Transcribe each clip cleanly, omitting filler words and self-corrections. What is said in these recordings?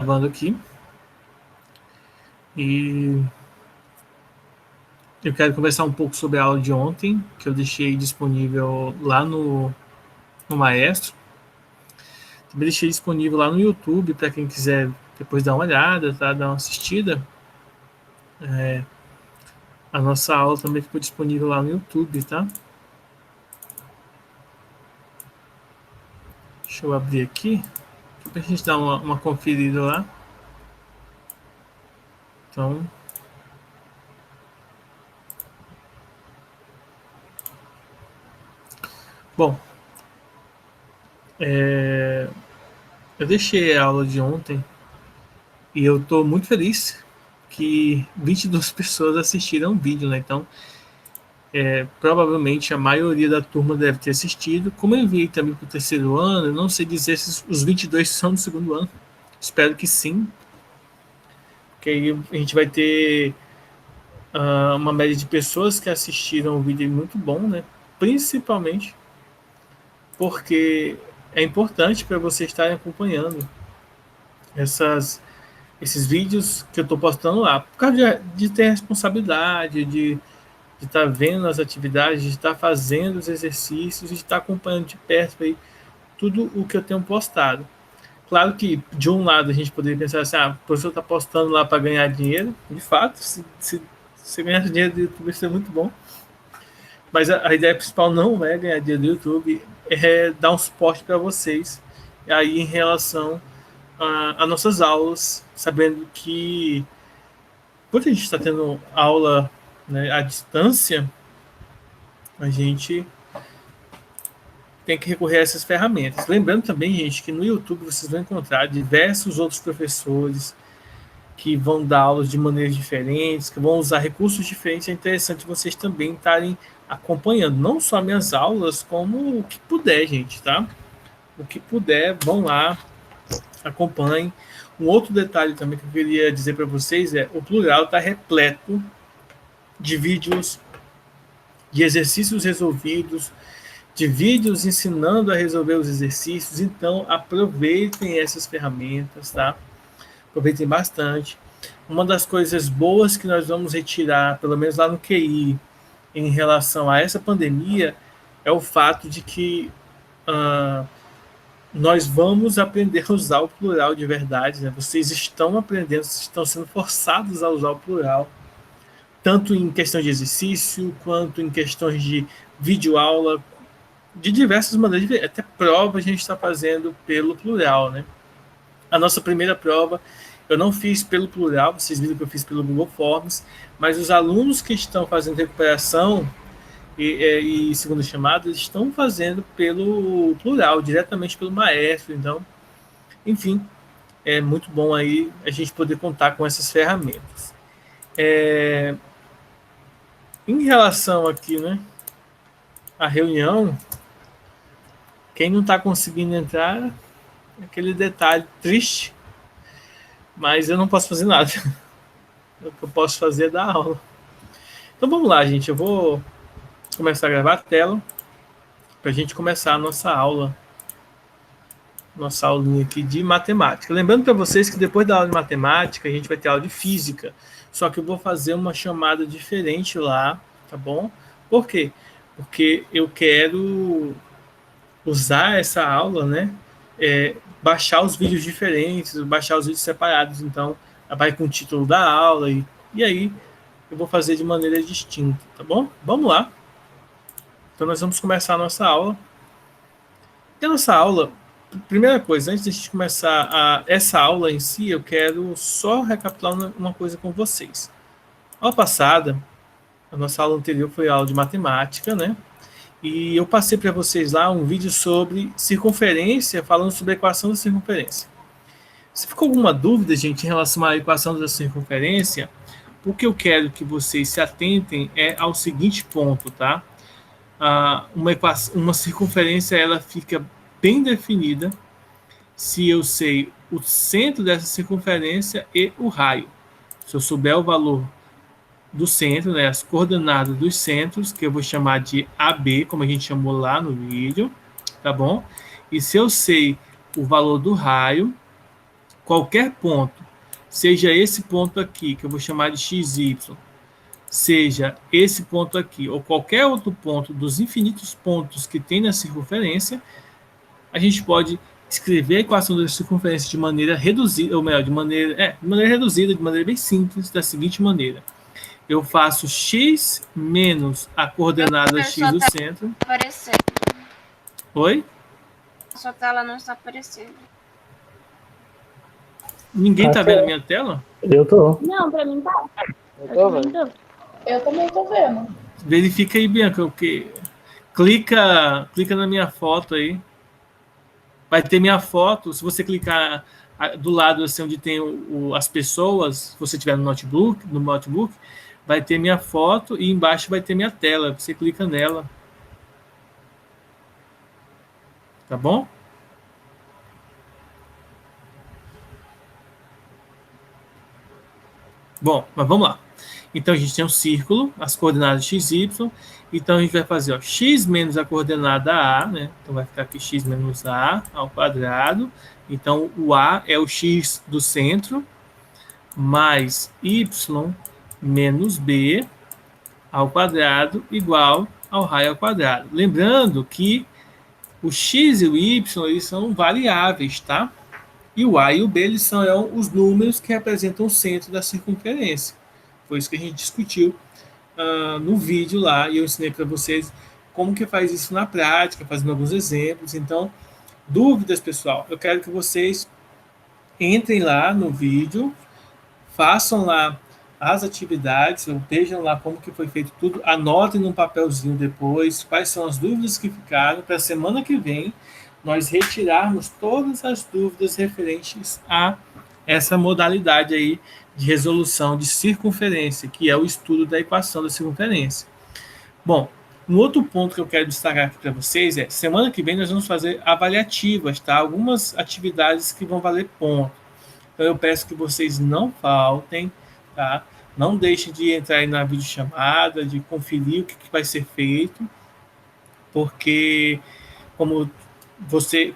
Gravando aqui e eu quero conversar um pouco sobre a aula de ontem, que eu deixei disponível lá no Maestro. Também deixei disponível lá no YouTube para quem quiser depois dar uma olhada, tá? Dar uma assistida. A nossa aula também ficou disponível lá no YouTube, tá? Deixa eu abrir aqui para a gente dar uma conferida lá. Então, bom, eu deixei a aula de ontem e eu estou muito feliz que 22 pessoas assistiram o vídeo, né? Então, provavelmente a maioria da turma deve ter assistido. Como eu enviei também para o terceiro ano, eu não sei dizer se os 22 são do segundo ano. Espero que sim, porque aí a gente vai ter uma média de pessoas que assistiram o vídeo muito bom, né? Principalmente porque é importante para vocês estarem acompanhando esses vídeos que eu estou postando lá. Por causa de ter responsabilidade, de estar vendo as atividades, de estar fazendo os exercícios, de estar acompanhando de perto aí tudo o que eu tenho postado. Claro que, de um lado, a gente poderia pensar assim, o professor está postando lá para ganhar dinheiro. De fato, se ganhar dinheiro do YouTube, isso é muito bom. Mas a ideia principal não é ganhar dinheiro do YouTube, é dar um suporte para vocês. E aí, em relação a nossas aulas, sabendo que, quando a gente está tendo aula, né, à distância, a gente tem que recorrer a essas ferramentas. Lembrando também, gente, que no YouTube vocês vão encontrar diversos outros professores que vão dar aulas de maneiras diferentes, que vão usar recursos diferentes. É interessante vocês também estarem acompanhando, não só minhas aulas, como o que puder, gente, tá? O que puder, vão lá, acompanhem. Um outro detalhe também que eu queria dizer para vocês é o Plural está repleto de vídeos, de exercícios resolvidos, de vídeos ensinando a resolver os exercícios. Então, aproveitem essas ferramentas, tá? Aproveitem bastante. Uma das coisas boas que nós vamos retirar, pelo menos lá no QI, em relação a essa pandemia, é o fato de que nós vamos aprender a usar o plural de verdade, né? Vocês estão aprendendo, vocês estão sendo forçados a usar o plural, tanto em questão de exercício, quanto em questões de videoaula, de diversas maneiras, até prova a gente está fazendo pelo plural, né? A nossa primeira prova eu não fiz pelo plural, vocês viram que eu fiz pelo Google Forms, mas os alunos que estão fazendo recuperação e segunda chamada estão fazendo pelo plural, diretamente pelo maestro. Então, enfim, é muito bom aí a gente poder contar com essas ferramentas. Em relação aqui, né, à reunião, quem não está conseguindo entrar, aquele detalhe triste, mas eu não posso fazer nada. O que eu posso fazer é dar aula. Então vamos lá, gente. Eu vou começar a gravar a tela para a gente começar a nossa aula. Nossa aulinha aqui de matemática. Lembrando para vocês que depois da aula de matemática, a gente vai ter aula de física. Só que eu vou fazer uma chamada diferente lá, tá bom? Por quê? Porque eu quero usar essa aula, né? Baixar os vídeos diferentes, baixar os vídeos separados. Então, vai com o título da aula e aí eu vou fazer de maneira distinta, tá bom? Vamos lá. Então, nós vamos começar a nossa aula. E a nossa aula, primeira coisa, antes de a gente começar essa aula em si, eu quero só recapitular uma coisa com vocês. A aula passada, a nossa aula anterior foi a aula de matemática, né? E eu passei para vocês lá um vídeo sobre circunferência, falando sobre a equação da circunferência. Se ficou alguma dúvida, gente, em relação à equação da circunferência, o que eu quero que vocês se atentem é ao seguinte ponto, tá? Uma circunferência, ela fica bem definida se eu sei o centro dessa circunferência e o raio. Se eu souber o valor do centro, né, as coordenadas dos centros, que eu vou chamar de AB, como a gente chamou lá no vídeo, tá bom? E se eu sei o valor do raio, qualquer ponto, seja esse ponto aqui, que eu vou chamar de XY, seja esse ponto aqui, ou qualquer outro ponto dos infinitos pontos que tem na circunferência, a gente pode escrever a equação da circunferência de maneira reduzida, ou melhor, de maneira reduzida, de maneira bem simples, da seguinte maneira. Eu faço x menos a coordenada x do centro. Aparecendo. Oi? Sua tela não está aparecendo. Ninguém tá vendo minha tela? Eu tô. Não, pra mim tá. Eu também tô vendo. Verifica aí, Bianca, o que? Clica na minha foto aí. Vai ter minha foto. Se você clicar do lado assim, onde tem as pessoas, se você tiver no notebook, vai ter minha foto e embaixo vai ter minha tela. Você clica nela. Tá bom? Bom, mas vamos lá. Então a gente tem um círculo, as coordenadas x, y. Então a gente vai fazer ó, x menos a coordenada a, né? Então vai ficar aqui x menos a ao quadrado. Então o a é o x do centro, mais y menos b ao quadrado igual ao raio ao quadrado. Lembrando que o x e o y eles são variáveis, tá? E o a e o b eles são os números que representam o centro da circunferência. Foi isso que a gente discutiu no vídeo lá, e eu ensinei para vocês como que faz isso na prática, fazendo alguns exemplos. Então, dúvidas, pessoal, eu quero que vocês entrem lá no vídeo, façam lá as atividades, vejam lá como que foi feito tudo, anotem num papelzinho depois quais são as dúvidas que ficaram, para a semana que vem nós retirarmos todas as dúvidas referentes a essa modalidade aí de resolução de circunferência, que é o estudo da equação da circunferência. Bom, um outro ponto que eu quero destacar aqui para vocês é, semana que vem nós vamos fazer avaliativas, tá? Algumas atividades que vão valer ponto. Então eu peço que vocês não faltem, tá? Não deixem de entrar aí na videochamada, de conferir o que vai ser feito, porque como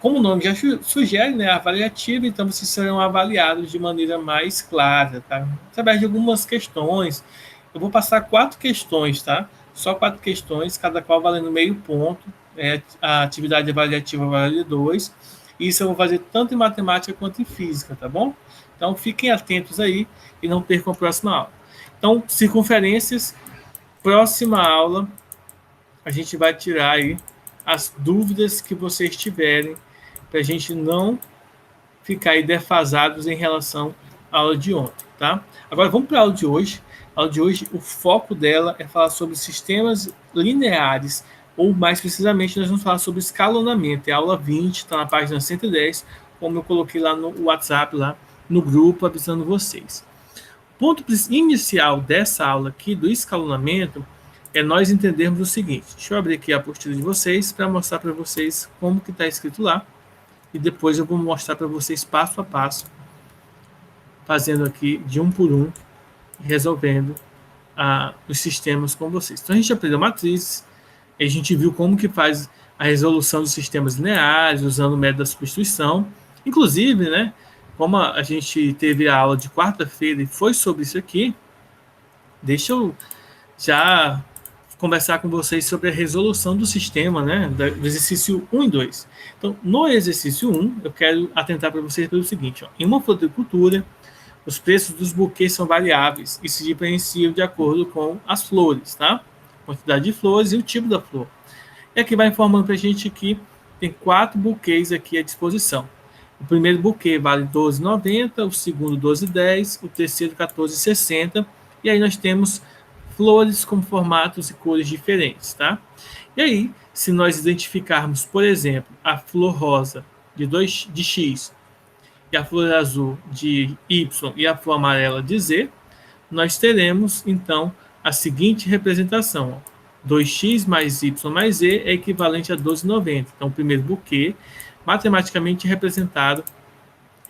o nome já sugere, né, avaliativa, então vocês serão avaliados de maneira mais clara, tá? Através de algumas questões. Eu vou passar 4 questões, tá? Só 4 questões, cada qual valendo meio ponto. A atividade avaliativa vale 2. Isso eu vou fazer tanto em matemática quanto em física, tá bom? Então fiquem atentos aí e não percam a próxima aula. Então, circunferências, próxima aula, a gente vai tirar aí as dúvidas que vocês tiverem, para a gente não ficar aí defasados em relação à aula de ontem, tá? Agora vamos para a aula de hoje. A aula de hoje, o foco dela é falar sobre sistemas lineares, ou mais precisamente nós vamos falar sobre escalonamento. É a aula 20, está na página 110, como eu coloquei lá no WhatsApp, lá no grupo, avisando vocês. O ponto inicial dessa aula aqui, do escalonamento, é nós entendermos o seguinte. Deixa eu abrir aqui a apostila de vocês para mostrar para vocês como que está escrito lá. E depois eu vou mostrar para vocês passo a passo, fazendo aqui de um por um, resolvendo os sistemas com vocês. Então a gente aprendeu matrizes, a gente viu como que faz a resolução de sistemas lineares, usando o método da substituição. Inclusive, né, como a gente teve a aula de quarta-feira e foi sobre isso aqui, deixa eu já conversar com vocês sobre a resolução do sistema, né, do exercício 1 e 2. Então, no exercício 1, eu quero atentar para vocês pelo seguinte, ó, em uma floricultura, os preços dos buquês são variáveis e se diferenciam de acordo com as flores, tá? A quantidade de flores e o tipo da flor. E aqui vai informando para a gente que tem 4 buquês aqui à disposição. O primeiro buquê vale R$ 12,90, o segundo R$ 12,10, o terceiro R$ 14,60, e aí nós temos flores com formatos e cores diferentes, tá? E aí, se nós identificarmos, por exemplo, a flor rosa de X e a flor azul de Y e a flor amarela de Z, nós teremos, então, a seguinte representação. 2x mais y mais z é equivalente a 12,90. Então, o primeiro buquê, matematicamente representado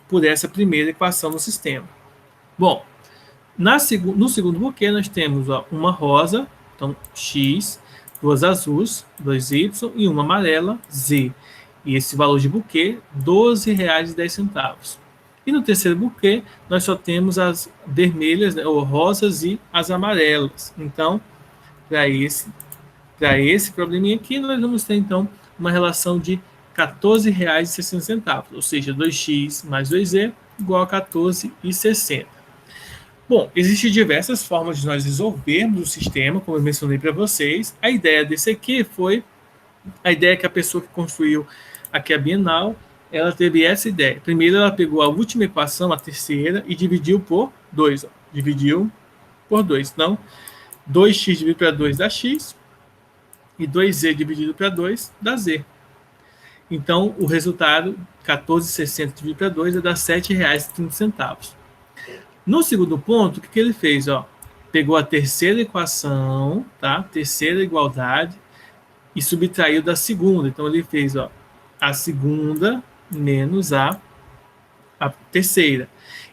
por essa primeira equação no sistema. Bom, no segundo buquê, nós temos uma rosa, então x, duas azuis, 2y, e uma amarela, z. E esse valor de buquê, R$ 12,10. E no terceiro buquê, nós só temos as vermelhas, né, ou rosas e as amarelas. Então, para esse probleminha aqui, nós vamos ter, então, uma relação de R$14,60, ou seja, 2x mais 2z igual a 14,60. Bom, existem diversas formas de nós resolvermos o sistema, como eu mencionei para vocês. A ideia desse aqui foi a ideia que a pessoa que construiu aqui a Bienal, ela teve essa ideia. Primeiro, ela pegou a última equação, a terceira, e dividiu por 2. Dividiu por 2. Então, 2x dividido para 2 dá x, e 2z dividido para 2 dá z. Então, o resultado, 14,60 dividido para 2, vai dar R$7,30. No segundo ponto, o que ele fez? Pegou a terceira equação, tá? Terceira igualdade, e subtraiu da segunda. Então, ele fez a segunda menos a terceira.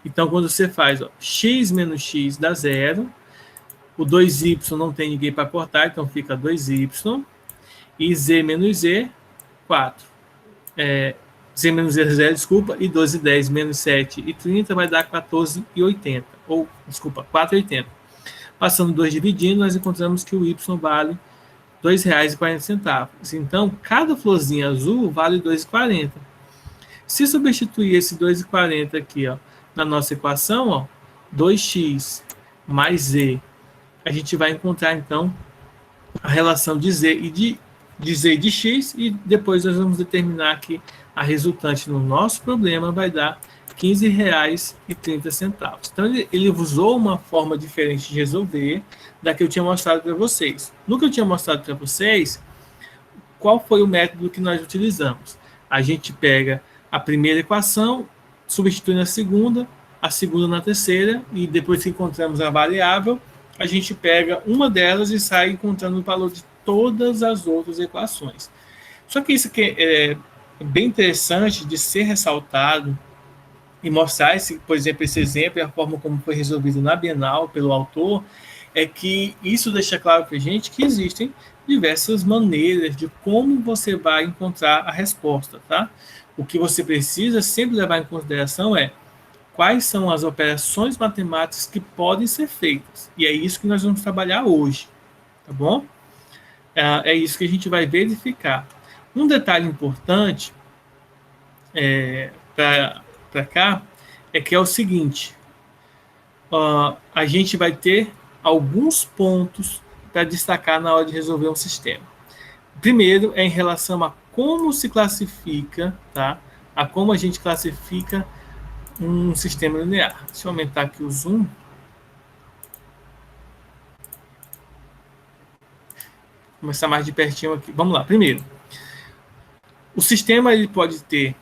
Então, quando você faz x menos x dá 0, o 2y não tem ninguém para cortar, então fica 2y, e z menos z, 4. Z menos z, 0, desculpa, e 12, 10 menos 7 e 30 vai dar 14,80, ou, desculpa, 4,80. Passando 2 dividindo, nós encontramos que o y vale R$2,40. Então, cada florzinha azul vale R$2,40. Se substituir esse 2,40 aqui, na nossa equação, 2x mais z, a gente vai encontrar, então, a relação de z e de x, e depois nós vamos determinar que a resultante no nosso problema vai dar R$15,30. Então, ele usou uma forma diferente de resolver da que eu tinha mostrado para vocês. No que eu tinha mostrado para vocês, qual foi o método que nós utilizamos? A gente pega a primeira equação, substitui na segunda, a segunda na terceira, e depois que encontramos a variável, a gente pega uma delas e sai encontrando o valor de todas as outras equações. Só que isso aqui é bem interessante de ser ressaltado e mostrar, por exemplo, esse exemplo e a forma como foi resolvido na Bienal pelo autor, é que isso deixa claro para a gente que existem diversas maneiras de como você vai encontrar a resposta, tá? O que você precisa sempre levar em consideração é quais são as operações matemáticas que podem ser feitas. E é isso que nós vamos trabalhar hoje, tá bom? É isso que a gente vai verificar. Um detalhe importante para cá é que é o seguinte: a gente vai ter alguns pontos para destacar na hora de resolver um sistema. Primeiro é em relação a como se classifica, tá? A como a gente classifica um sistema linear. Deixa eu aumentar aqui o zoom. Começar mais de pertinho aqui. Vamos lá. Primeiro, o sistema ele pode ter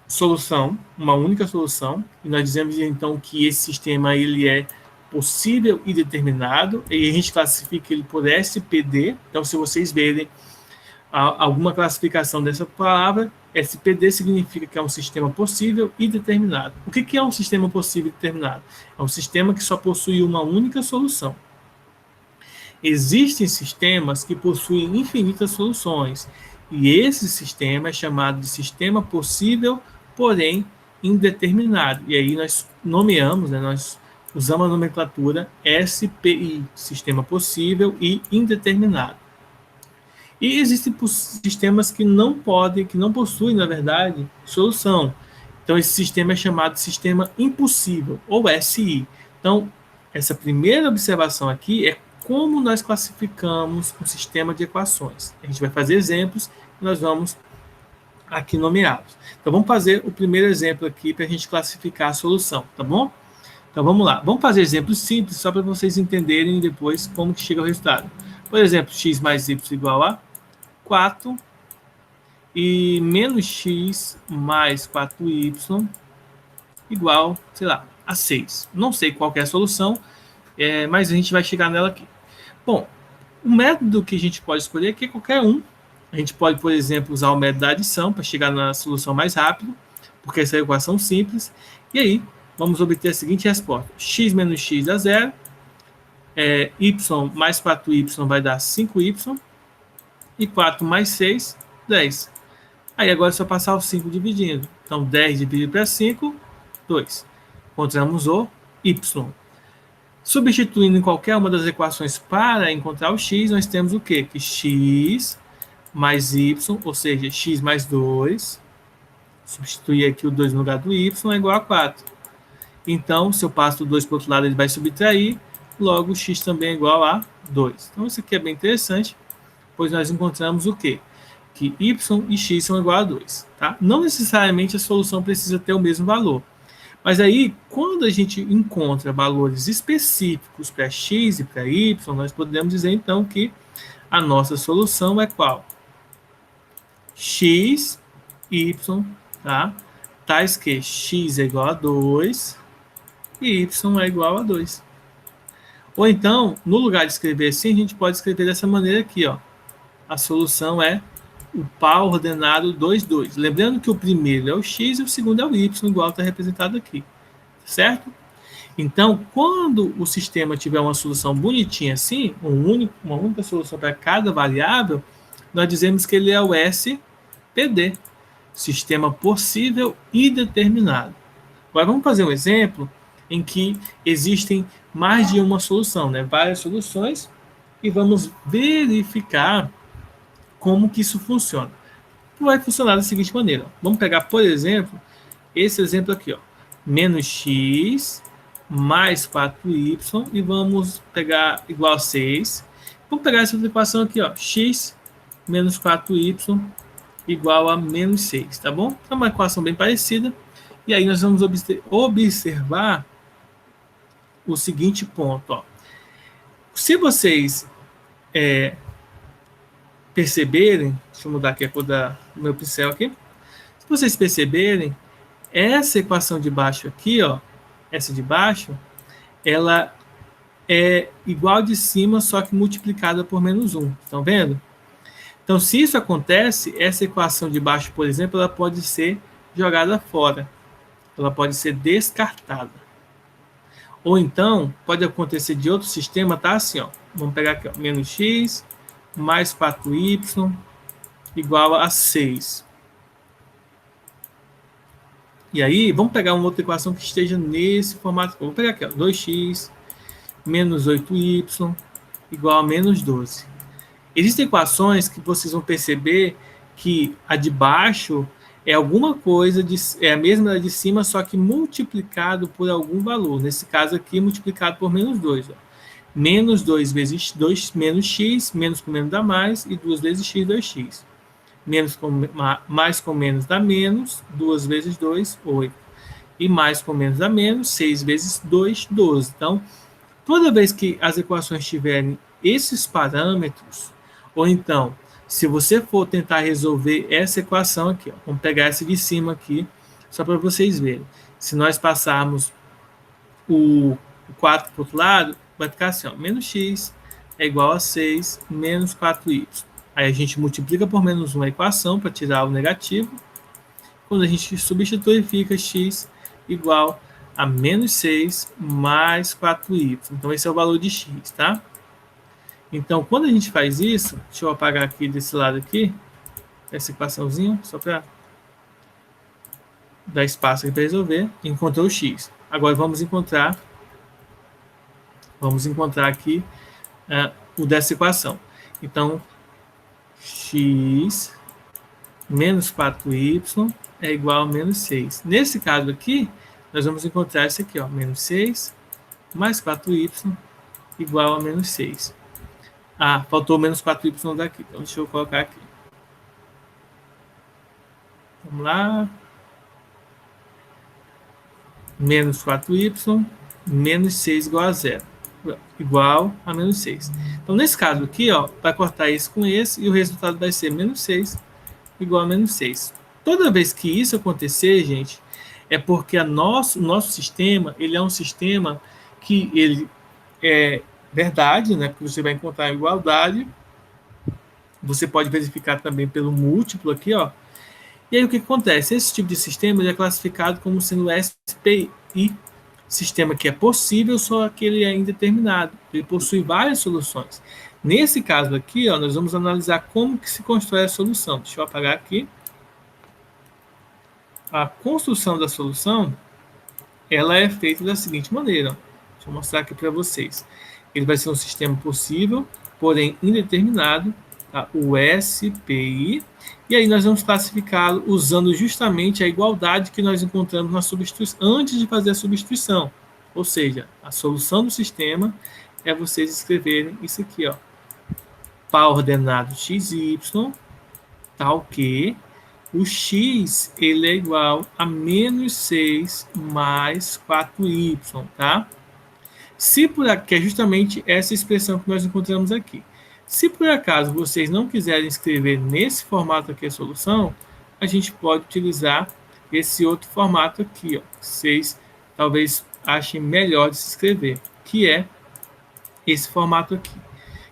solução, uma única solução, e nós dizemos então que esse sistema ele é possível e determinado, e a gente classifica ele por SPD. Então, se vocês verem alguma classificação dessa palavra, SPD significa que é um sistema possível e determinado. O que é um sistema possível e determinado? É um sistema que só possui uma única solução. Existem sistemas que possuem infinitas soluções, e esse sistema é chamado de sistema possível, porém indeterminado. E aí nós nomeamos, nós usamos a nomenclatura SPI, sistema possível e indeterminado. E existem sistemas que não possuem, na verdade, solução. Então, esse sistema é chamado de sistema impossível, ou SI. Então, essa primeira observação aqui é como nós classificamos um sistema de equações. A gente vai fazer exemplos e nós vamos aqui nomeá-los. Então, vamos fazer o primeiro exemplo aqui para a gente classificar a solução, tá bom? Então, vamos lá. Vamos fazer exemplos simples, só para vocês entenderem depois como que chega o resultado. Por exemplo, x mais y igual a 4 e menos x mais 4y igual, sei lá, a 6. Não sei qual que é a solução, mas a gente vai chegar nela aqui. Bom, o método que a gente pode escolher aqui é qualquer um. A gente pode, por exemplo, usar o método da adição para chegar na solução mais rápido, porque essa é a equação simples. E aí, vamos obter a seguinte resposta. X menos x dá 0. Y mais 4y vai dar 5y. E 4 mais 6, 10. Aí agora é só passar o 5 dividindo. Então, 10 dividido para 5, 2. Encontramos o y. Substituindo em qualquer uma das equações para encontrar o x, nós temos o quê? Que x mais y, ou seja, x mais 2, substituir aqui o 2 no lugar do y, é igual a 4. Então, se eu passo o 2 para o outro lado, ele vai subtrair, logo x também é igual a 2. Então, isso aqui é bem interessante, pois nós encontramos o quê? Que y e x são igual a 2. Tá? Não necessariamente a solução precisa ter o mesmo valor. Mas aí, quando a gente encontra valores específicos para x e para y, nós podemos dizer, então, que a nossa solução é qual? X, y, tá? Tais que x é igual a 2 e y é igual a 2. Ou então, no lugar de escrever assim, a gente pode escrever dessa maneira aqui, ó. A solução é o par ordenado 2, 2. Lembrando que o primeiro é o x e o segundo é o y, igual está representado aqui. Certo? Então, quando o sistema tiver uma solução bonitinha assim, uma única solução para cada variável, nós dizemos que ele é o SPD, sistema possível e determinado. Agora, vamos fazer um exemplo em que existem mais de uma solução, né? Várias soluções, e vamos verificar como que isso funciona. Vai funcionar da seguinte maneira. Vamos pegar, por exemplo, esse exemplo aqui, ó, menos x mais 4y, e vamos pegar igual a 6. Vamos pegar essa outra equação aqui, ó, x menos 4y igual a menos 6, tá bom? É uma equação bem parecida. E aí nós vamos observar o seguinte ponto, ó. Se vocês perceberem, deixa eu mudar aqui a cor do meu pincel aqui. Se vocês perceberem, essa equação de baixo aqui, ó, essa de baixo, ela é igual de cima, só que multiplicada por menos 1. Estão vendo? Então, se isso acontece, essa equação de baixo, por exemplo, ela pode ser jogada fora. Ela pode ser descartada. Ou então, pode acontecer de outro sistema, tá? Assim, ó. Vamos pegar aqui, ó, menos x mais 4y igual a 6. E aí, vamos pegar uma outra equação que esteja nesse formato. Vou pegar aqui, ó, 2x menos 8y igual a menos 12. Existem equações que vocês vão perceber que a de baixo é alguma coisa, é a mesma da de cima, só que multiplicado por algum valor. Nesse caso aqui, multiplicado por menos 2. Ó. Menos 2 vezes 2, menos x, menos com menos dá mais, e 2 vezes x, 2x. Menos com, mais com menos dá menos, 2 vezes 2, 8. E mais com menos dá menos, 6 vezes 2, 12. Então, toda vez que as equações tiverem esses parâmetros, ou então, se você for tentar resolver essa equação aqui, ó, vamos pegar essa de cima aqui, só para vocês verem. Se nós passarmos o 4 para o outro lado, vai ficar assim, ó, menos x é igual a 6 menos 4y. Aí a gente multiplica por menos 1 a equação para tirar o negativo. Quando a gente substitui, fica x igual a menos 6 mais 4y. Então, esse é o valor de x, tá? Então, quando a gente faz isso, deixa eu apagar aqui desse lado aqui, essa equaçãozinha, só para dar espaço aqui para resolver. Encontrou o x. Agora vamos encontrar aqui o dessa equação. Então, x menos 4y é igual a menos 6. Nesse caso aqui, nós vamos encontrar esse aqui, ó, menos 6 mais 4y igual a menos 6. Ah, faltou menos 4y daqui. Então, deixa eu colocar aqui. Vamos lá. Menos 4y, menos 6 igual a 0. Igual a menos 6. Então, nesse caso aqui, ó, vai cortar esse com esse, e o resultado vai ser menos 6 igual a menos 6. Toda vez que isso acontecer, gente, é porque o nosso sistema, ele é um sistema que ele é verdade, né? Que você vai encontrar a igualdade. Você pode verificar também pelo múltiplo aqui, ó. E aí o que acontece? Esse tipo de sistema ele é classificado como sendo SPI, sistema que é possível, só que ele é indeterminado. Ele possui várias soluções. Nesse caso aqui, ó, nós vamos analisar como que se constrói a solução. Deixa eu apagar aqui. A construção da solução ela é feita da seguinte maneira. Deixa eu mostrar aqui para vocês. Ele vai ser um sistema possível, porém indeterminado, tá? O SPI. E aí nós vamos classificá-lo usando justamente a igualdade que nós encontramos na substituição, antes de fazer a substituição. Ou seja, a solução do sistema é vocês escreverem isso aqui, ó. Par ordenado xy, tal que o x ele é igual a menos 6 mais 4y, tá? Se por que é justamente essa expressão que nós encontramos aqui. Se por acaso vocês não quiserem escrever nesse formato aqui a solução, a gente pode utilizar esse outro formato aqui, ó. Vocês talvez achem melhor de se escrever, que é esse formato aqui.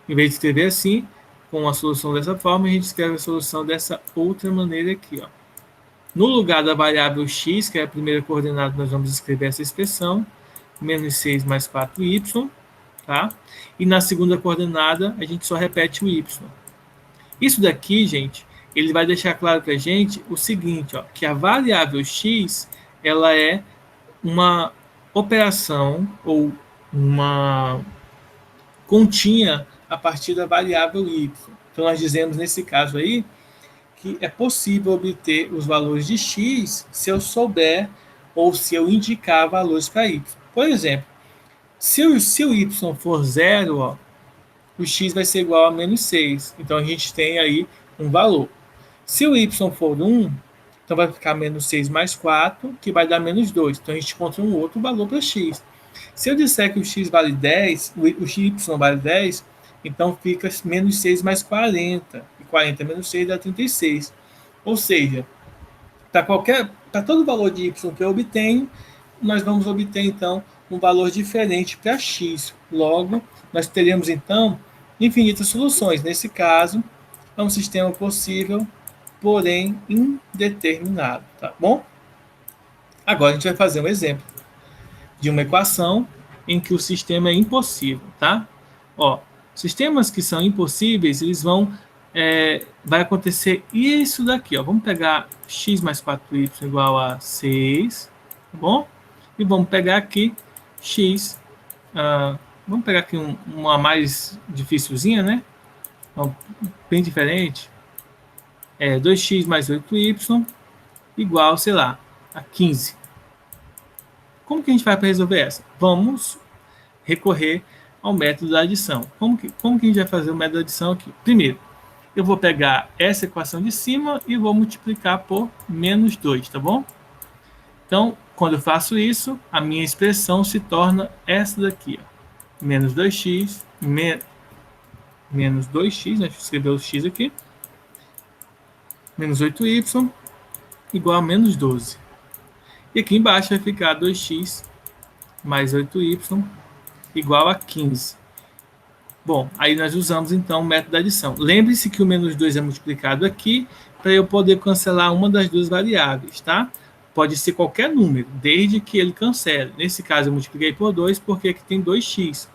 Em vez de escrever assim, com a solução dessa forma, a gente escreve a solução dessa outra maneira aqui, ó. No lugar da variável x, que é a primeira coordenada, nós vamos escrever essa expressão, menos 6 mais 4y, tá? E na segunda coordenada, a gente só repete o y. Isso daqui, gente, ele vai deixar claro para a gente o seguinte, ó, que a variável x, ela é uma operação ou uma continha a partir da variável y. Então, nós dizemos nesse caso aí que é possível obter os valores de x se eu souber ou se eu indicar valores para y. Por exemplo, se o y for 0, ó, o x vai ser igual a menos 6. Então, a gente tem aí um valor. Se o y for 1, então vai ficar menos 6 mais 4, que vai dar menos 2. Então, a gente encontra um outro valor para x. Se eu disser que o x vale 10, o y vale 10, então fica menos 6 mais 40. E 40 menos 6 dá 36. Ou seja, para todo valor de y que eu obtenho, nós vamos obter, então, um valor diferente para x. Logo, nós teremos, então, infinitas soluções. Nesse caso, é um sistema possível, porém indeterminado. Tá bom? Agora, a gente vai fazer um exemplo de uma equação em que o sistema é impossível, tá? Ó, sistemas que são impossíveis, eles vai acontecer isso daqui, ó. Vamos pegar x mais 4y igual a 6, tá bom? E vamos pegar aqui x, vamos pegar aqui uma mais dificilzinha, né? Bem diferente. 2x mais 8y igual, sei lá, a 15. Como que a gente vai para resolver essa? Vamos recorrer ao método da adição. Como que a gente vai fazer o método da adição aqui? Primeiro, eu vou pegar essa equação de cima e vou multiplicar por menos 2, tá bom? Então, quando eu faço isso, a minha expressão se torna essa daqui, ó. Menos 2x, menos 2x, né? Deixa eu escrever o x aqui. Menos 8y igual a menos 12. E aqui embaixo vai ficar 2x mais 8y igual a 15. Bom, aí nós usamos então o método da adição. Lembre-se que o menos 2 é multiplicado aqui para eu poder cancelar uma das duas variáveis, tá? Pode ser qualquer número, desde que ele cancele. Nesse caso eu multipliquei por 2 porque aqui tem 2x.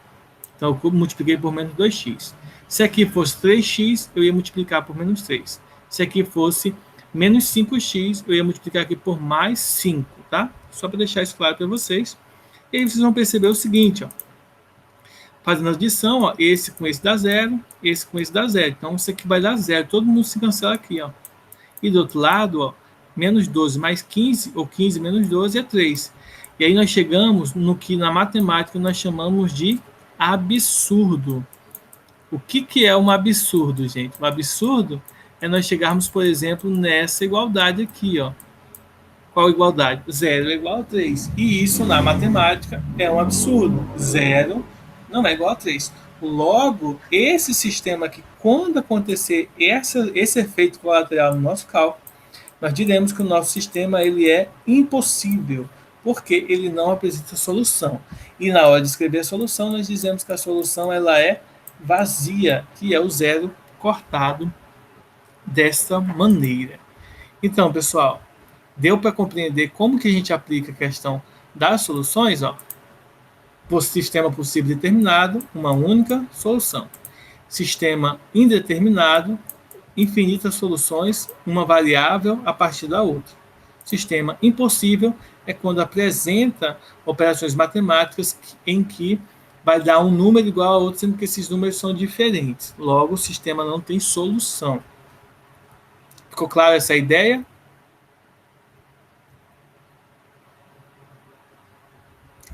Então eu multipliquei por menos 2x. Se aqui fosse 3x, eu ia multiplicar por menos 3. Se aqui fosse menos 5x, eu ia multiplicar aqui por mais 5, tá? Só para deixar isso claro para vocês. E aí vocês vão perceber o seguinte, ó. Fazendo a adição, ó, esse com esse dá 0, esse com esse dá 0. Então, isso aqui vai dar 0. Todo mundo se cancela aqui, ó. E do outro lado, ó, menos 12 mais 15, ou 15 menos 12 é 3. E aí nós chegamos no que na matemática nós chamamos de absurdo. O que é um absurdo, gente? Um absurdo é nós chegarmos, por exemplo, nessa igualdade aqui, ó. Qual igualdade? 0 é igual a 3. E isso, na matemática, é um absurdo. 0 não é igual a 3. Logo, esse sistema aqui, quando acontecer esse efeito colateral no nosso cálculo, nós diremos que o nosso sistema ele é impossível, porque ele não apresenta solução. E na hora de escrever a solução, nós dizemos que a solução ela é vazia, que é o zero cortado dessa maneira. Então, pessoal, deu para compreender como que a gente aplica a questão das soluções, ó? Por sistema possível determinado, uma única solução. Sistema indeterminado, infinitas soluções, uma variável a partir da outra. Sistema impossível é quando apresenta operações matemáticas em que vai dar um número igual a outro, sendo que esses números são diferentes. Logo, o sistema não tem solução. Ficou clara essa ideia?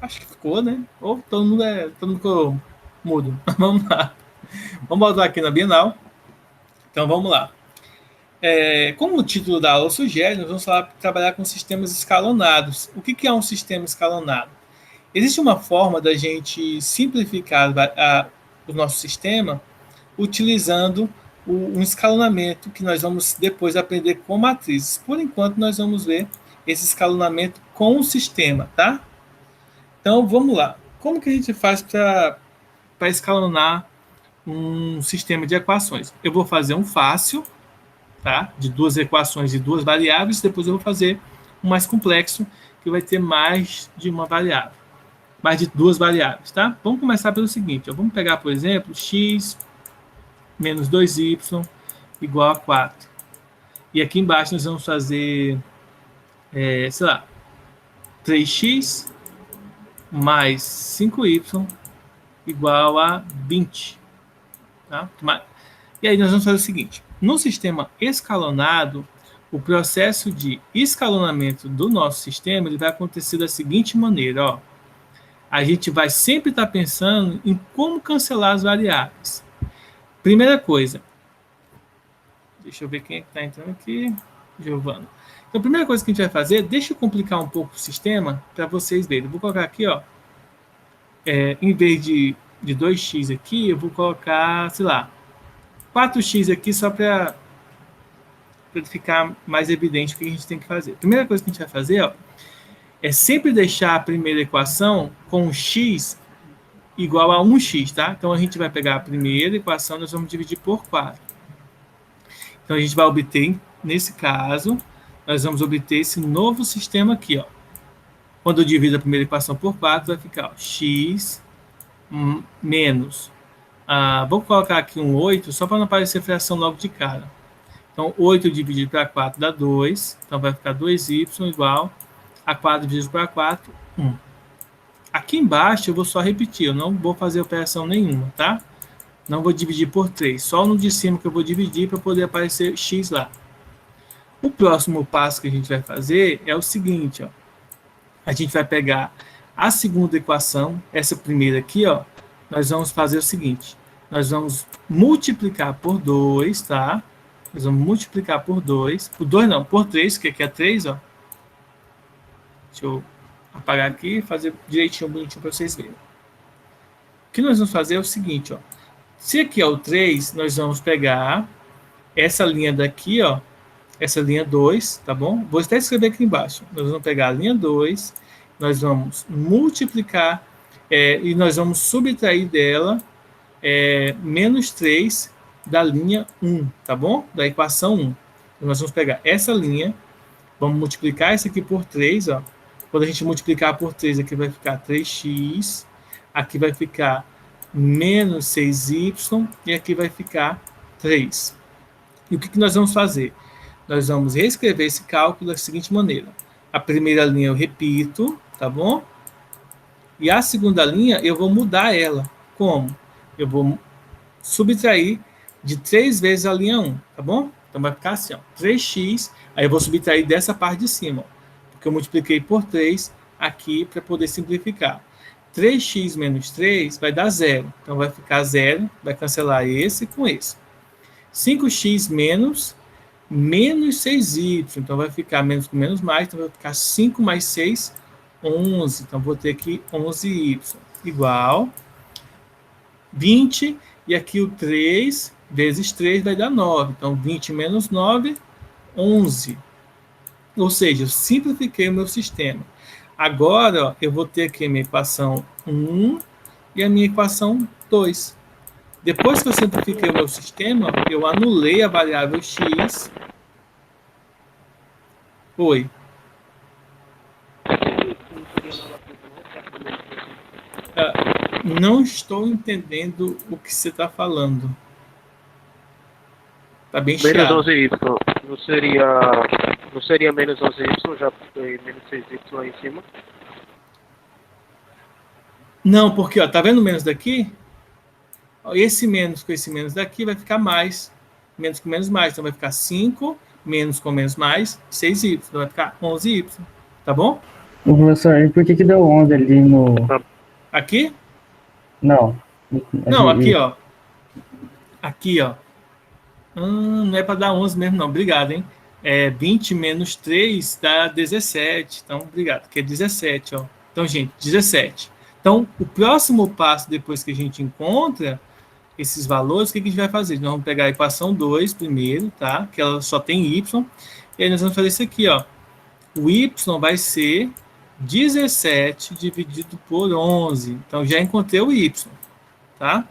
Acho que ficou, né? Ou todo mundo ficou mudo. Vamos lá. Vamos voltar aqui na Bienal. Então, vamos lá. Como o título da aula sugere, nós vamos trabalhar com sistemas escalonados. O que é um sistema escalonado? Existe uma forma da gente simplificar o nosso sistema utilizando um escalonamento que nós vamos depois aprender com matrizes. Por enquanto, nós vamos ver esse escalonamento com o sistema, tá? Então, vamos lá. Como que a gente faz para escalonar um sistema de equações? Eu vou fazer um fácil, tá? De 2 equações e 2 variáveis, depois eu vou fazer um mais complexo, que vai ter mais de uma variável. Mais de 2 variáveis, tá? Vamos começar pelo seguinte, ó. Vamos pegar, por exemplo, x menos 2y igual a 4. E aqui embaixo nós vamos fazer, sei lá, 3x mais 5y igual a 20. Tá? E aí nós vamos fazer o seguinte, no sistema escalonado, o processo de escalonamento do nosso sistema ele vai acontecer da seguinte maneira, ó. A gente vai sempre estar pensando em como cancelar as variáveis. Primeira coisa, deixa eu ver quem está entrando aqui, Giovana. Então, a primeira coisa que a gente vai fazer, deixa eu complicar um pouco o sistema para vocês verem. Eu vou colocar aqui, ó, em vez de 2x aqui, eu vou colocar, sei lá, 4x aqui só para ficar mais evidente o que a gente tem que fazer. A primeira coisa que a gente vai fazer, ó, é sempre deixar a primeira equação com x igual a 1x, tá? Então, a gente vai pegar a primeira equação, nós vamos dividir por 4. Então, a gente vai obter, nesse caso, nós vamos obter esse novo sistema aqui, ó. Quando eu divido a primeira equação por 4, vai ficar, ó, x menos... vou colocar aqui um 8, só para não aparecer fração logo de cara. Então, 8 dividido para 4 dá 2. Então, vai ficar 2y igual a 4 dividido para 4, 1. Aqui embaixo eu vou só repetir, eu não vou fazer operação nenhuma, tá? Não vou dividir por 3, só no de cima que eu vou dividir para poder aparecer x lá. O próximo passo que a gente vai fazer é o seguinte, ó. A gente vai pegar a segunda equação, essa primeira aqui, ó. Nós vamos fazer o seguinte, nós vamos multiplicar por 2, tá? Nós vamos multiplicar por 2, por 2 não, por 3, que aqui é 3, ó. Deixa eu apagar aqui e fazer direitinho, bonitinho para vocês verem. O que nós vamos fazer é o seguinte, ó. Se aqui é o 3, nós vamos pegar essa linha daqui, ó. Essa linha 2, tá bom? Vou até escrever aqui embaixo. Nós vamos pegar a linha 2, nós vamos multiplicar e nós vamos subtrair dela menos 3 da linha 1, tá bom? Da equação 1. Então, nós vamos pegar essa linha, vamos multiplicar isso aqui por 3, ó. Quando a gente multiplicar por 3, aqui vai ficar 3x, aqui vai ficar menos 6y, e aqui vai ficar 3. E o que nós vamos fazer? Nós vamos reescrever esse cálculo da seguinte maneira. A primeira linha eu repito, tá bom? E a segunda linha eu vou mudar ela. Como? Eu vou subtrair de 3 vezes a linha 1, tá bom? Então vai ficar assim, ó, 3x, aí eu vou subtrair dessa parte de cima, ó. Que eu multipliquei por 3 aqui para poder simplificar. 3x menos 3 vai dar 0. Então, vai ficar 0, vai cancelar esse com esse. 5x menos 6y. Então, vai ficar menos com menos mais. Então, vai ficar 5 mais 6, 11. Então, vou ter aqui 11y igual 20. E aqui o 3 vezes 3 vai dar 9. Então, 20 menos 9, 11. Ou seja, eu simplifiquei o meu sistema. Agora, ó, eu vou ter aqui a minha equação 1 e a minha equação 2. Depois que eu simplifiquei o meu sistema, eu anulei a variável x. Oi. Não estou entendendo o que você está falando. Está bem chato. Menos 12y não seria Não seria menos 11y, já foi menos 6y aí em cima? Não, porque, ó, tá vendo o menos daqui? Ó, esse menos com esse menos daqui vai ficar mais. Menos com menos mais. Então vai ficar 5, menos com menos mais, 6y. Então vai ficar 11y. Tá bom? Ô, professor, e por que deu 11 ali no... Aqui? Não. Não, aqui, ó. Aqui, ó. Não é para dar 11 mesmo, não. Obrigado, hein? 20 menos 3 dá 17. Então, obrigado. Que é 17, ó. Então, gente, 17. Então, o próximo passo, depois que a gente encontra esses valores, o que a gente vai fazer? Nós vamos pegar a equação 2 primeiro, tá? Que ela só tem y. E aí nós vamos fazer isso aqui, ó. O y vai ser 17 dividido por 11. Então, já encontrei o y, tá?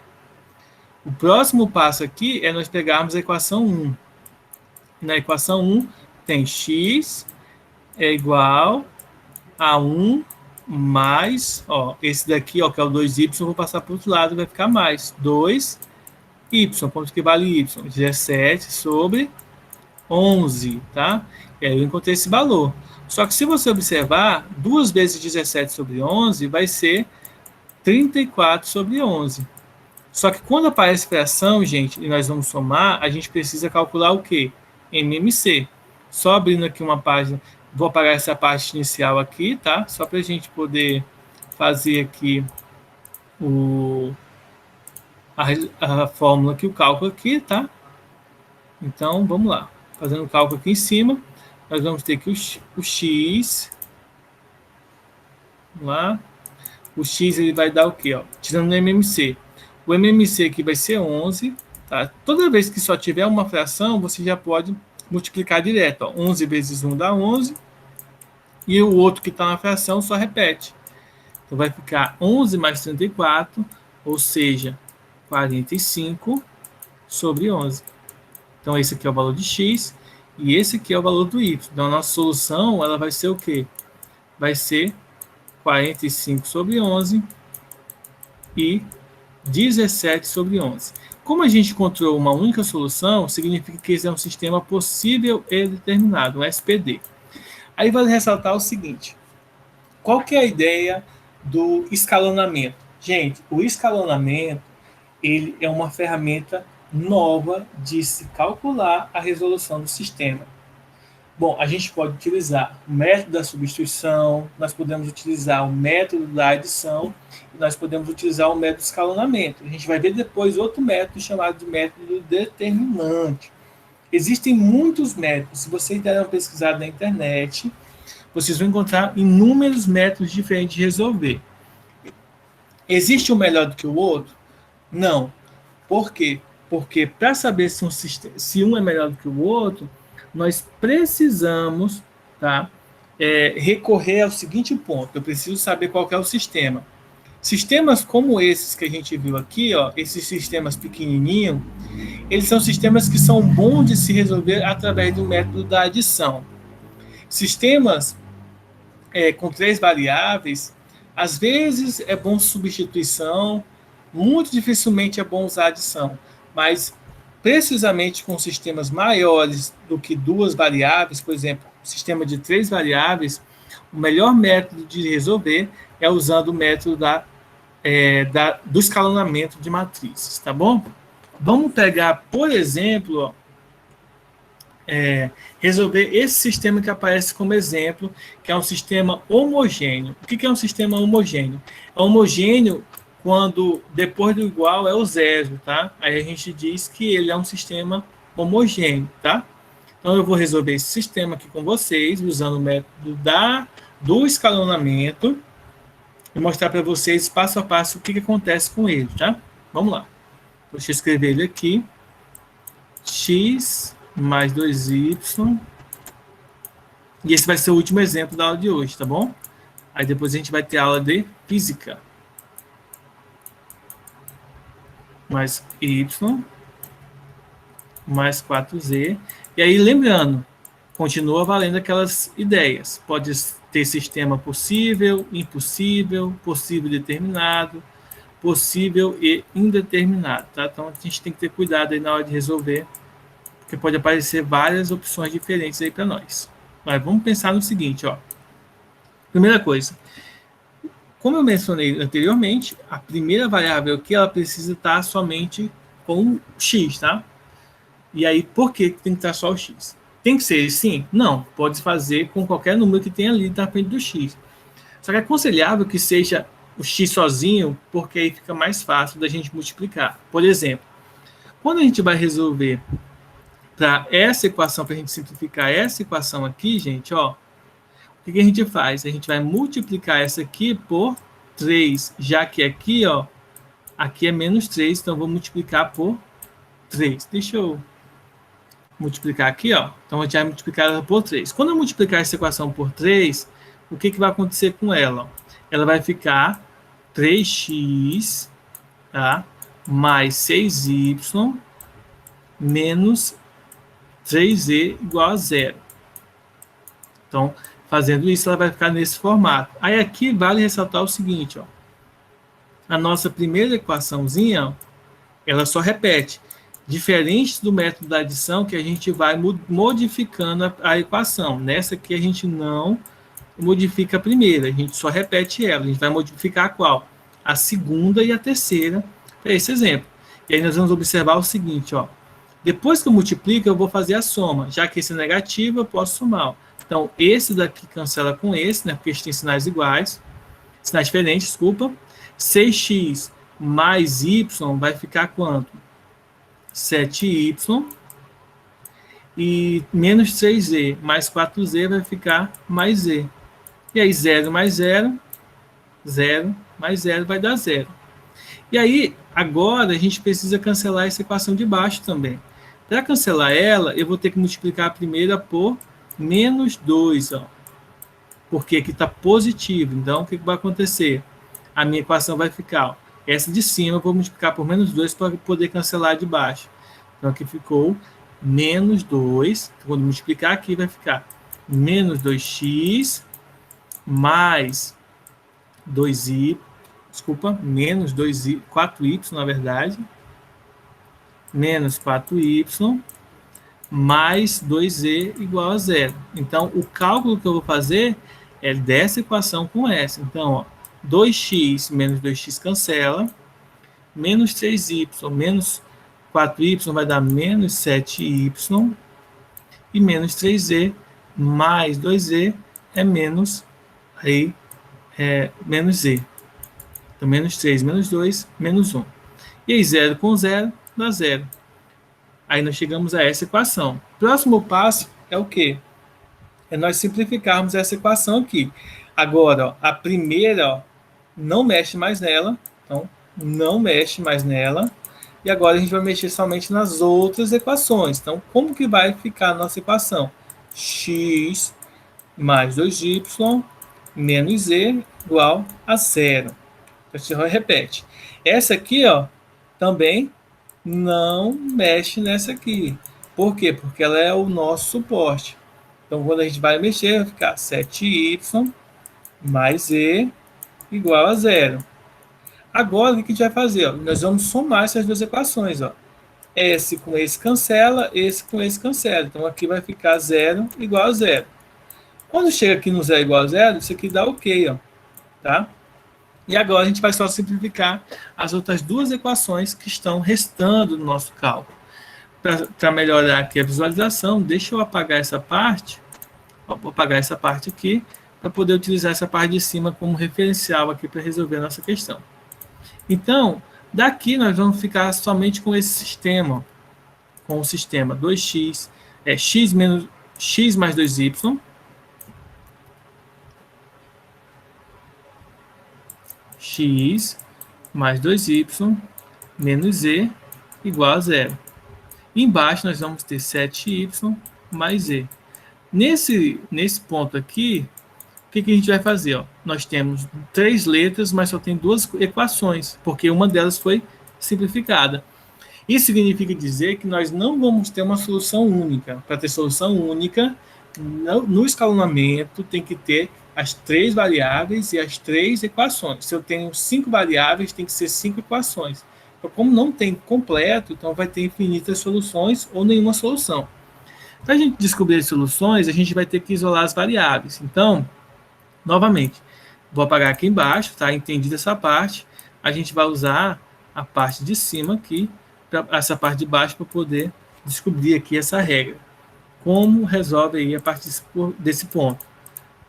O próximo passo aqui é nós pegarmos a equação 1. Na equação 1 tem x é igual a 1 mais, ó, esse daqui, ó, que é o 2y, eu vou passar para o outro lado, vai ficar mais 2y. Quanto que vale y? 17 sobre 11, tá? E aí eu encontrei esse valor. Só que se você observar, 2 vezes 17 sobre 11 vai ser 34 sobre 11. Só que quando aparece fração, gente, e nós vamos somar, a gente precisa calcular o quê? MMC. Só abrindo aqui uma página, vou apagar essa parte inicial aqui, tá? Só para a gente poder fazer aqui a fórmula aqui, o cálculo aqui, tá? Então, vamos lá. Fazendo o cálculo aqui em cima, nós vamos ter que o x, vamos lá, o x ele vai dar o quê? Ó? Tirando o MMC. O MMC aqui vai ser 11, tá? Toda vez que só tiver uma fração, você já pode multiplicar direto. Ó. 11 vezes 1 dá 11, e o outro que está na fração só repete. Então, vai ficar 11 mais 34, ou seja, 45 sobre 11. Então, esse aqui é o valor de x, e esse aqui é o valor do y. Então, a nossa solução ela vai ser o quê? Vai ser 45 sobre 11 e 17 sobre 11. Como a gente encontrou uma única solução, significa que esse é um sistema possível e determinado, um SPD. Aí vale ressaltar o seguinte, qual que é a ideia do escalonamento? Gente, o escalonamento ele é uma ferramenta nova de se calcular a resolução do sistema. Bom, a gente pode utilizar o método da substituição, nós podemos utilizar o método da adição, e nós podemos utilizar o método de escalonamento. A gente vai ver depois outro método chamado de método determinante. Existem muitos métodos. Se vocês derem uma pesquisada na internet, vocês vão encontrar inúmeros métodos diferentes de resolver. Existe um melhor do que o outro? Não. Por quê? Porque para saber se um é melhor do que o outro, nós precisamos, tá, recorrer ao seguinte ponto. Eu preciso saber qual que é o sistema. Sistemas como esses que a gente viu aqui, ó, esses sistemas pequenininhos, eles são sistemas que são bons de se resolver através do método da adição. Sistemas com 3 variáveis, às vezes é bom substituição, muito dificilmente é bom usar adição, mas precisamente com sistemas maiores do que 2 variáveis, por exemplo, sistema de 3 variáveis, o melhor método de resolver é usando o método do escalonamento de matrizes, tá bom? Vamos pegar, por exemplo, ó, resolver esse sistema que aparece como exemplo, que é um sistema homogêneo. O que é um sistema homogêneo? É homogêneo quando depois do igual é o zero, tá? Aí a gente diz que ele é um sistema homogêneo, tá? Então eu vou resolver esse sistema aqui com vocês, usando o método do escalonamento, e mostrar para vocês passo a passo o que acontece com ele, tá? Vamos lá. Deixa eu escrever ele aqui. X mais 2y. E esse vai ser o último exemplo da aula de hoje, tá bom? Aí depois a gente vai ter aula de física. Mais y mais 4z. E aí, lembrando, continua valendo aquelas ideias. Pode ter sistema possível, impossível, possível determinado, possível e indeterminado, tá? Então, a gente tem que ter cuidado aí na hora de resolver, porque pode aparecer várias opções diferentes aí para nós. Mas vamos pensar no seguinte, ó. Primeira coisa, como eu mencionei anteriormente, a primeira variável aqui, ela precisa estar somente com x, tá? E aí, por que tem que estar só o x? Tem que ser sim? Não, pode fazer com qualquer número que tenha ali na frente do x. Só que é aconselhável que seja o x sozinho, porque aí fica mais fácil da gente multiplicar. Por exemplo, quando a gente vai resolver para essa equação, para a gente simplificar essa equação aqui, gente, ó, o que a gente faz? A gente vai multiplicar essa aqui por 3, já que aqui, ó, aqui é menos 3, então vou multiplicar por 3. Deixa eu multiplicar aqui, ó. Então a gente vai multiplicar ela por 3. Quando eu multiplicar essa equação por 3, o que vai acontecer com ela? Ela vai ficar 3x, tá? Mais 6y menos 3z igual a 0. Então, fazendo isso, ela vai ficar nesse formato. Aí aqui vale ressaltar o seguinte, ó. A nossa primeira equaçãozinha, ó, ela só repete. Diferente do método da adição, que a gente vai modificando a equação. Nessa aqui a gente não modifica a primeira, a gente só repete ela. A gente vai modificar qual? A segunda e a terceira, para esse exemplo. E aí nós vamos observar o seguinte, ó. Depois que eu multiplico, eu vou fazer a soma. Já que esse é negativo, eu posso somar. Então, esse daqui cancela com esse, né? Porque eles têm sinais iguais. Sinais diferentes, desculpa. 6x mais y vai ficar quanto? 7y. E menos 3z mais 4z vai ficar mais z. E aí, 0 mais 0, 0 mais 0 vai dar 0. E aí, agora, a gente precisa cancelar essa equação de baixo também. Para cancelar ela, eu vou ter que multiplicar a primeira por menos 2, ó. Porque aqui está positivo. Então, o que vai acontecer? A minha equação vai ficar, ó, essa de cima eu vou multiplicar por menos 2 para poder cancelar a de baixo. Então, aqui ficou menos 2. Quando multiplicar aqui, vai ficar menos 2x mais 2y, desculpa, menos 2y, 4y, na verdade, menos 4y mais 2z igual a 0. Então, o cálculo que eu vou fazer é dessa equação com essa. Então, ó, 2x menos 2x cancela, menos 3y menos 4y vai dar menos 7y, e menos 3z mais 2z é menos, aí, menos z. Então, menos 3, menos 2, menos 1. E aí, 0 com 0 dá 0. Aí nós chegamos a essa equação. Próximo passo é o quê? É nós simplificarmos essa equação aqui. Agora, ó, a primeira, ó, não mexe mais nela. Então, não mexe mais nela. E agora a gente vai mexer somente nas outras equações. Então, como que vai ficar a nossa equação? X mais 2y menos z igual a 0. Você repete. Essa aqui, ó, também não mexe nessa aqui. Por quê? Porque ela é o nosso suporte. Então, quando a gente vai mexer, vai ficar 7y mais z igual a 0. Agora, o que a gente vai fazer? Ó? Nós vamos somar essas duas equações. Ó. Esse com esse cancela, esse com esse cancela. Então, aqui vai ficar 0 igual a 0. Quando chega aqui no 0 igual a 0, isso aqui dá ok. Ó, tá? E agora a gente vai só simplificar as outras duas equações que estão restando no nosso cálculo. Para melhorar aqui a visualização, deixa eu apagar essa parte. Vou apagar essa parte aqui, para poder utilizar essa parte de cima como referencial aqui para resolver a nossa questão. Então, daqui nós vamos ficar somente com esse sistema, com o sistema 2x, x menos x mais 2y, x mais 2y menos z igual a 0. Embaixo nós vamos ter 7y mais z. Nesse ponto aqui, o que a gente vai fazer? Ó? Nós temos 3 letras, mas só tem 2 equações, porque uma delas foi simplificada. Isso significa dizer que nós não vamos ter uma solução única. Para ter solução única, no escalonamento tem que ter as 3 variáveis e as 3 equações. Se eu tenho 5 variáveis, tem que ser 5 equações. Então, como não tem completo, então vai ter infinitas soluções ou nenhuma solução. Para a gente descobrir as soluções, a gente vai ter que isolar as variáveis. Então, novamente, vou apagar aqui embaixo, tá? Entendido essa parte. A gente vai usar a parte de cima aqui, essa parte de baixo, para poder descobrir aqui essa regra. Como resolve aí a partir desse ponto.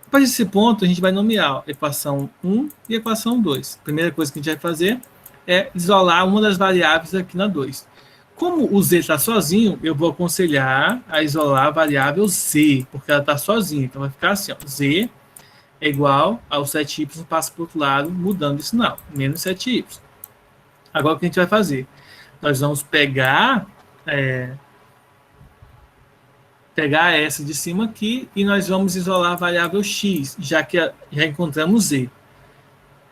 A partir desse ponto, a gente vai nomear equação 1 e equação 2. A primeira coisa que a gente vai fazer é isolar uma das variáveis aqui na 2. Como o z está sozinho, eu vou aconselhar a isolar a variável z, porque ela está sozinha. Então, vai ficar assim, ó, z é igual ao 7y, passa para o outro lado, mudando de sinal, menos 7y. Agora, o que a gente vai fazer? Nós vamos pegar essa de cima aqui e nós vamos isolar a variável x, já que já encontramos z.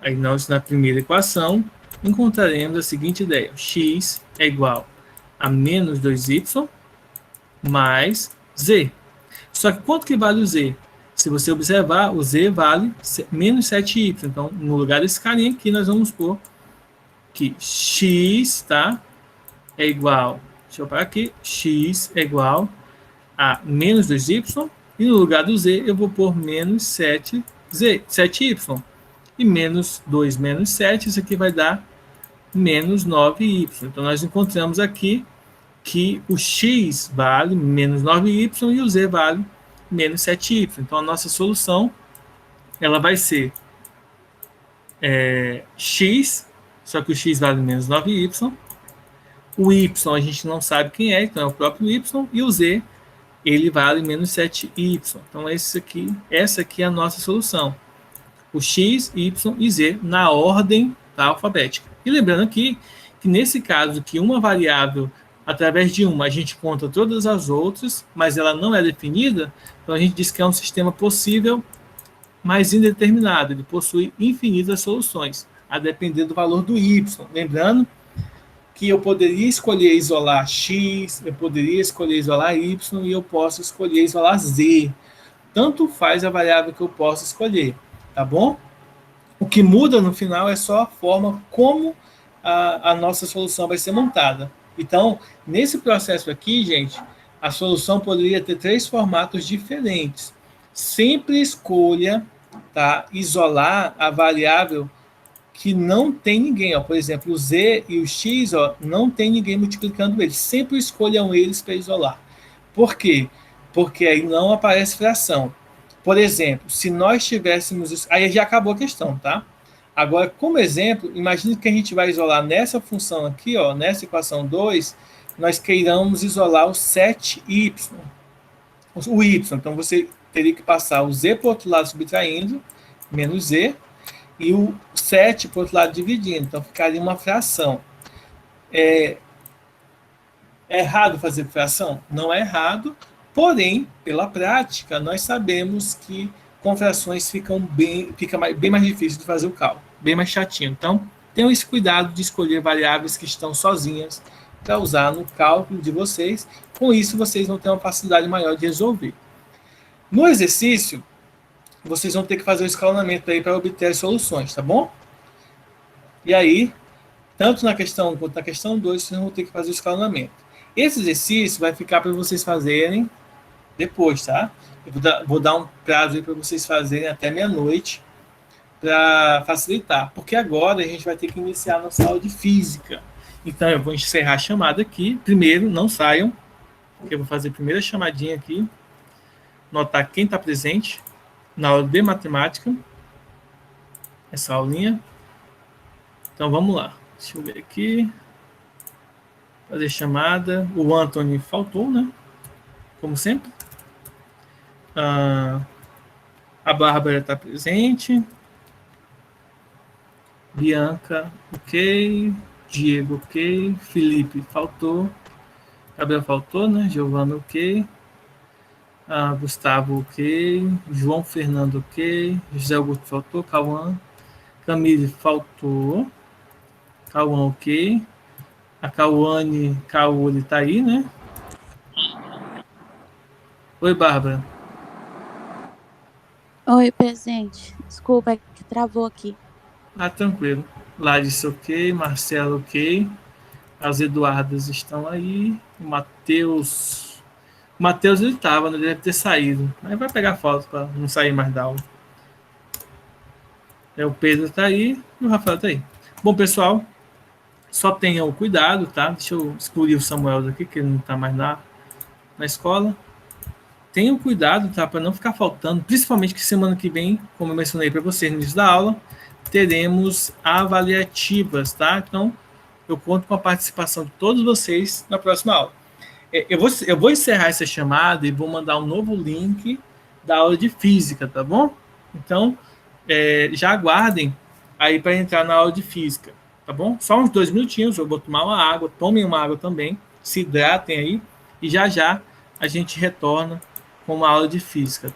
Aí nós, na primeira equação, encontraremos a seguinte ideia. X é igual a menos 2y mais z. Só que quanto que vale o z? Se você observar, o z vale menos 7y. Então, no lugar desse carinha aqui, nós vamos pôr que x, tá, é igual, deixa eu parar aqui, x é igual a menos 2y, e no lugar do z eu vou pôr menos 7y. E menos 2 menos 7, isso aqui vai dar menos 9y. Então, nós encontramos aqui que o x vale menos 9y e o z vale menos 7y. Então, a nossa solução ela vai ser x, só que o x vale menos 9y. O y a gente não sabe quem é, então é o próprio y. E o z, ele vale menos 7y. Então, essa aqui é a nossa solução. O x, y e z na ordem alfabética. E lembrando aqui que nesse caso que uma variável, através de uma, a gente conta todas as outras, mas ela não é definida, então a gente diz que é um sistema possível, mas indeterminado. Ele possui infinitas soluções, a depender do valor do y. Lembrando que eu poderia escolher isolar x, eu poderia escolher isolar y e eu posso escolher isolar z. Tanto faz a variável que eu posso escolher. Tá bom? O que muda no final é só a forma como a nossa solução vai ser montada. Então, nesse processo aqui, gente, a solução poderia ter 3 formatos diferentes. Sempre escolha, tá, isolar a variável que não tem ninguém. Ó. Por exemplo, o z e o x, ó, não tem ninguém multiplicando eles. Sempre escolham eles para isolar. Por quê? Porque aí não aparece fração. Por exemplo, se nós tivéssemos... Aí já acabou a questão, tá? Agora, como exemplo, imagine que a gente vai isolar nessa função aqui, ó, nessa equação 2, nós queiramos isolar o 7y. O y. Então, você teria que passar o z para o outro lado subtraindo, menos z, e o 7 para o outro lado dividindo. Então, ficaria uma fração. É errado fazer fração? Não é errado. Porém, pela prática, nós sabemos que com frações fica bem mais difícil de fazer o cálculo, bem mais chatinho. Então, tenham esse cuidado de escolher variáveis que estão sozinhas para usar no cálculo de vocês. Com isso, vocês vão ter uma facilidade maior de resolver. No exercício, vocês vão ter que fazer o escalonamento aí para obter as soluções, tá bom? E aí, tanto na questão 1 quanto na questão 2, vocês vão ter que fazer o escalonamento. Esse exercício vai ficar para vocês fazerem depois, tá? Eu vou dar um prazo aí para vocês fazerem até meia-noite para facilitar, porque agora a gente vai ter que iniciar a nossa aula de física. Então, eu vou encerrar a chamada aqui. Primeiro, não saiam, porque eu vou fazer a primeira chamadinha aqui, notar quem está presente na aula de matemática, essa aulinha. Então, vamos lá. Deixa eu ver aqui. Fazer chamada. O Anthony faltou, né? Como sempre. A Bárbara está presente. Bianca, ok. Diego, ok. Felipe, faltou. Gabriel faltou, né? Giovana, ok. Gustavo, ok. João Fernando, ok. José Augusto faltou. Cauã. Camille, faltou. Cauã, ok. A Cauane, Cauli tá aí, né? Oi, Bárbara. Oi, presente. Desculpa, é que travou aqui. Tranquilo. Larissa, ok. Marcelo, ok. As Eduardas estão aí. O Matheus O Matheus, ele estava, ele deve ter saído. Aí vai pegar foto para não sair mais da aula. O Pedro está aí e o Rafael está aí. Bom, pessoal, só tenham cuidado, tá? Deixa eu excluir o Samuel daqui, que ele não está mais na escola. Tenham cuidado, tá? Para não ficar faltando, principalmente que semana que vem, como eu mencionei para vocês no início da aula, teremos avaliativas, tá? Então, eu conto com a participação de todos vocês na próxima aula. Eu vou encerrar essa chamada e vou mandar um novo link da aula de física, tá bom? Então, já aguardem aí para entrar na aula de física, tá bom? Só uns 2 minutinhos, eu vou tomar uma água, tomem uma água também, se hidratem aí, e já a gente retorna com uma aula de física.